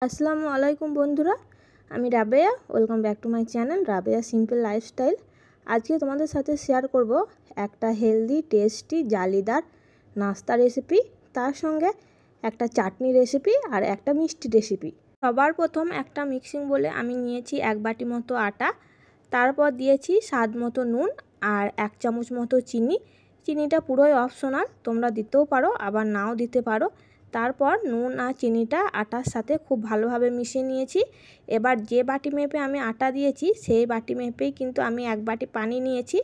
আসসালামু আলাইকুম বন্ধুরা, আমি Rabeya. Welcome back to my channel Rabeya simple lifestyle. আজকে তোমাদের সাথে শেয়ার করব একটা হেলদি টেস্টি জালিদার নাস্তা রেসিপি, তার সঙ্গে একটা চাটনি রেসিপি আর একটা মিষ্টি রেসিপি। সবার প্রথম একটা মিক্সিং বলে আমি নিয়েছি 1 বাটি মতো আটা, তারপর দিয়েছি স্বাদ মতো নুন আর 1 চামচ মতো চিনি। চিনিটা পুরোই অপশনাল, তোমরা দিতেও পারো আবার নাও দিতে পারো। তারপর নুন আর চিনিটা আটার সাথে খুব ভালোভাবে মিশিয়ে নিয়েছি। এবার যে বাটি মেপে আমি আটা দিয়েছি সেই বাটি মেপেই কিন্তু আমি 1 বাটি পানি নিয়েছি।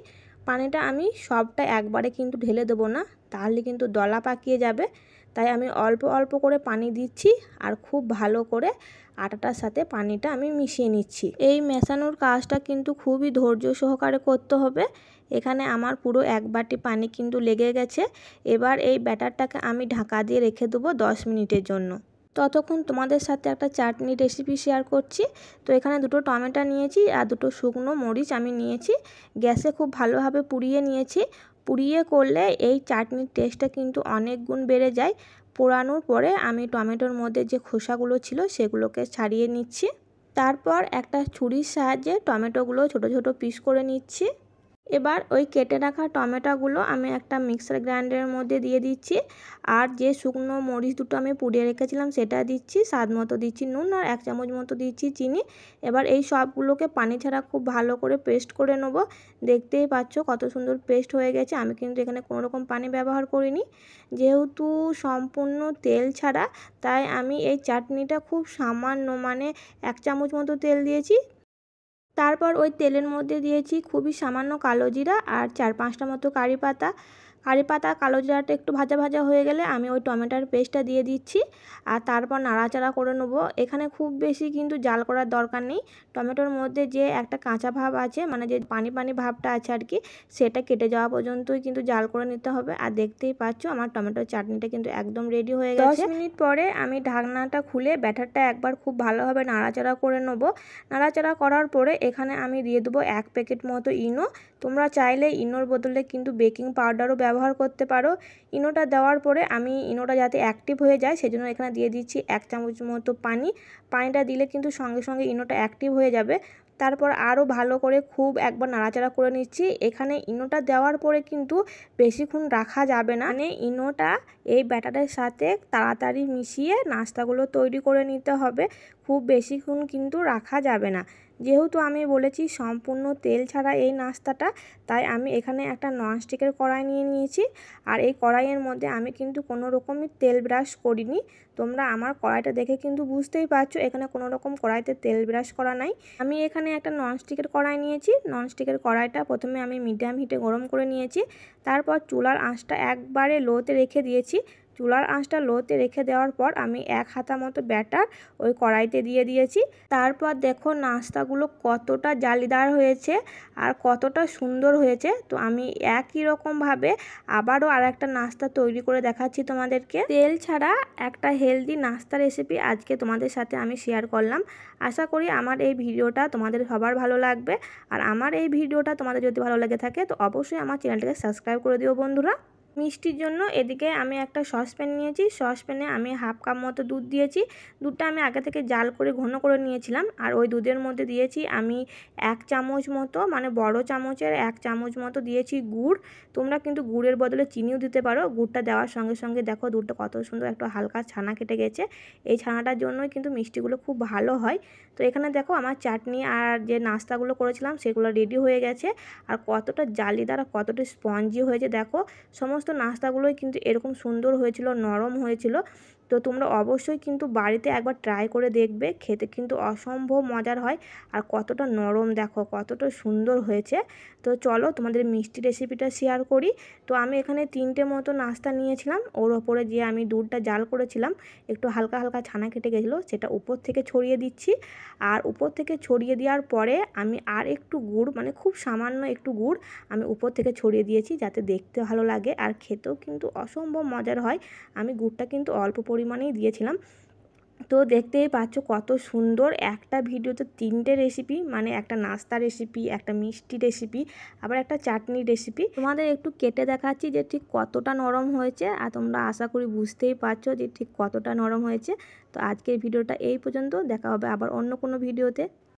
পানিটা আমি সবটা একবারে কিন্তু ঢেলে দেবো না, তাহলে কিন্তু দলা পাকিয়ে যাবে। তাই আমি অল্প অল্প করে পানি দিচ্ছি আর খুব ভালো করে আটাটার সাথে পানিটা আমি মিশিয়ে নিচ্ছি। এই মেশানোর কাজটা কিন্তু খুবই ধৈর্য সহকারে করতে হবে। এখানে আমার পুরো 1 বাটি পানি কিন্তু লেগে গেছে। এবার এই ব্যাটারটাকে আমি ঢাকা দিয়ে রেখে দেবো 10 মিনিটের জন্য। ততক্ষণ তোমাদের সাথে একটা চাটনি রেসিপি শেয়ার করছি। তো এখানে 2টো টমেটো নিয়েছি আর 2টো শুকনো মরিচ আমি নিয়েছি। গ্যাসে খুব ভালোভাবে পুড়িয়ে নিয়েছি। পুড়িয়ে করলে এই চাটনির টেস্টটা কিন্তু অনেক গুণ বেড়ে যায়। পোড়ানোর পরে আমি টমেটোর মধ্যে যে খোসাগুলো ছিল সেগুলোকে ছাড়িয়ে নিচ্ছি। তারপর একটা ছুরির সাহায্যে টমেটোগুলো ছোট ছোট পিস করে নিচ্ছি। এবার ওই কেটে রাখা টমেটোগুলো আমি একটা মিক্সার গ্রাইন্ডারের মধ্যে দিয়ে দিচ্ছি। আর যে শুকনো মরিচ 2টো আমি পুড়িয়ে রেখেছিলাম সেটা দিচ্ছি, স্বাদ মতো দিচ্ছি নুন আর 1 চামচ মতো দিচ্ছি চিনি। এবার এই সবগুলোকে পানি ছাড়া খুব ভালো করে পেস্ট করে নেব। দেখতেই পাচ্ছ কত সুন্দর পেস্ট হয়ে গেছে। আমি কিন্তু এখানে কোনো রকম পানি ব্যবহার করিনি, যেহেতু সম্পূর্ণ তেল ছাড়া, তাই আমি এই চাটনিটা খুব সামান্য 1 চামচ মতো তেল দিয়েছি। তারপর ওই তেলের মধ্যে দিয়েছি খুবই সামান্য কালো জিরা আর 4-5টা মতো কারি পাতা। কালো জিরাটা একটু ভাজা ভাজা হয়ে গেলে আমি ওই টমেটোর পেস্টটা দিয়ে দিচ্ছি আর তারপর নাড়াচাড়া করে নেবো। এখানে খুব বেশি কিন্তু জাল করার দরকার নেই। টমেটোর মধ্যে যে একটা কাঁচা ভাব আছে, মানে যে পানি পানি ভাবটা আছে আর কি, সেটা কেটে যাওয়া পর্যন্তই কিন্তু জাল করে নিতে হবে। আর দেখতেই পাচ্ছ আমার টমেটোর চাটনিটা কিন্তু একদম রেডি হয়ে গেছে। 10 মিনিট পরে আমি ঢাকনাটা খুলে ব্যাটারটা একবার খুব ভালোভাবে নাড়াচাড়া করে নেবো। নাড়াচাড়া করার পরে এখানে আমি দিয়ে দেবো 1 প্যাকেট মতো ইনো। তোমরা চাইলে ইনোর বদলে কিন্তু বেকিং পাউডারও ব্যবহার করতে পারো। ইনোটা দেওয়ার পরে আমি ইনোটা যাতে অ্যাক্টিভ হয়ে যায় সেজন্য এখানে দিয়ে দিচ্ছি 1 চামচ মতো পানি। পানিটা দিলে কিন্তু সঙ্গে সঙ্গে ইনোটা অ্যাক্টিভ হয়ে যাবে। তারপর আরও ভালো করে খুব একবার নাড়াচাড়া করে নিচ্ছি। এখানে ইনোটা দেওয়ার পরে কিন্তু বেশিক্ষণ রাখা যাবে না, মানে ইনোটা এই ব্যাটারের সাথে তাড়াতাড়ি মিশিয়ে নাস্তাগুলো তৈরি করে নিতে হবে। খুব বেশিক্ষণ কিন্তু রাখা যাবে না। যেহেতু আমি বলেছি সম্পূর্ণ তেল ছাড়া এই নাস্তাটা, তাই আমি এখানে একটা ননস্টিকের কড়াই নিয়ে নিয়েছি। আর এই কড়াইয়ের মধ্যে আমি কিন্তু কোনো রকমই তেল ব্রাশ করিনি। তোমরা আমার কড়াইটা দেখে কিন্তু বুঝতেই পারছো এখানে কোনো রকম কড়াইতে তেল ব্রাশ করা নাই। আমি এখানে একটা ননস্টিকের কড়াই নিয়েছি। ননস্টিকের কড়াইটা প্রথমে আমি মিডিয়াম হিটে গরম করে নিয়েছি। তারপর চুলার আঁচটা একবারে লোতে রেখে দিয়েছি। চুলার আঁচটা লোতে রেখে দেওয়ার পর আমি 1 হাতা মতো ব্যাটার ওই কড়াইতে দিয়ে দিয়েছি। তারপর দেখো নাস্তাগুলো কতটা জালিদার হয়েছে আর কতটা সুন্দর হয়েছে। তো আমি একই রকমভাবে আবারও আরেকটা নাস্তা তৈরি করে দেখাচ্ছি তোমাদেরকে। তেল ছাড়া একটা হেলদি নাস্তা রেসিপি আজকে তোমাদের সাথে আমি শেয়ার করলাম। আশা করি আমার এই ভিডিওটা তোমাদের সবার ভালো লাগবে। আর আমার এই ভিডিওটা তোমাদের যদি ভালো লেগে থাকে তো অবশ্যই আমার চ্যানেলটাকে সাবস্ক্রাইব করে দিও বন্ধুরা। মিষ্টির জন্য এদিকে আমি একটা সসপ্যান নিয়েছি। সসপ্যানে আমি 1/2 কাপ মতো দুধ দিয়েছি। দুধটা আমি আগে থেকে জাল করে ঘন করে নিয়েছিলাম। আর ওই দুধের মধ্যে দিয়েছি আমি 1 চামচ মতো, মানে বড় চামচের 1 চামচ মতো দিয়েছি গুড়। তোমরা কিন্তু গুড়ের বদলে চিনিও দিতে পারো। গুড়টা দেওয়ার সঙ্গে সঙ্গে দেখো দুধটা কত সুন্দর একটা হালকা ছানা কেটে গেছে। এই ছানাটার জন্যই কিন্তু মিষ্টিগুলো খুব ভালো হয়। তো এখানে দেখো আমার চাটনি আর যে নাস্তাগুলো করেছিলাম সেগুলো রেডি হয়ে গেছে। আর কতটা জালিদার আর কতটা স্পঞ্জি হয়েছে দেখো। সমস্ত নাস্তাগুলোই কিন্তু এরকম সুন্দর হয়েছিল, নরম হয়েছিল। তো তোমরা অবশ্যই কিন্তু বাড়িতে একবার ট্রাই করে দেখবে, খেতে কিন্তু অসম্ভব মজার হয়। আর কতটা নরম দেখো, কতটা সুন্দর হয়েছে। তো চলো তোমাদের মিষ্টি রেসিপিটা শেয়ার করি। তো আমি এখানে 3টে মতো নাস্তা নিয়েছিলাম। ওর ওপরে যে আমি দুধটা জাল করেছিলাম একটু হালকা হালকা ছানা কেটে গেছিলো, সেটা উপর থেকে ছড়িয়ে দিচ্ছি। আর উপর থেকে ছড়িয়ে দেওয়ার পরে আমি আর একটু গুড়, মানে খুব সামান্য একটু গুড় আমি উপর থেকে ছড়িয়ে দিয়েছি, যাতে দেখতে ভালো লাগে আর খেতেও কিন্তু অসম্ভব মজার হয়। আমি গুড়টা কিন্তু অল্প পরিমাণেই দিয়েছিলাম। তো দেখতেই পাচ্ছ কত সুন্দর, একটা ভিডিওতে 3টে রেসিপি, মানে একটা নাস্তা রেসিপি, একটা মিষ্টি রেসিপি, আবার একটা চাটনি রেসিপি। তোমাদের একটু কেটে দেখাচ্ছি যে ঠিক কতটা নরম হয়েছে, আর তোমরা আশা করি বুঝতেই পারছো যে ঠিক কতটা নরম হয়েছে। তো আজকের ভিডিওটা এই পর্যন্ত, দেখা হবে আবার অন্য কোনো ভিডিওতে।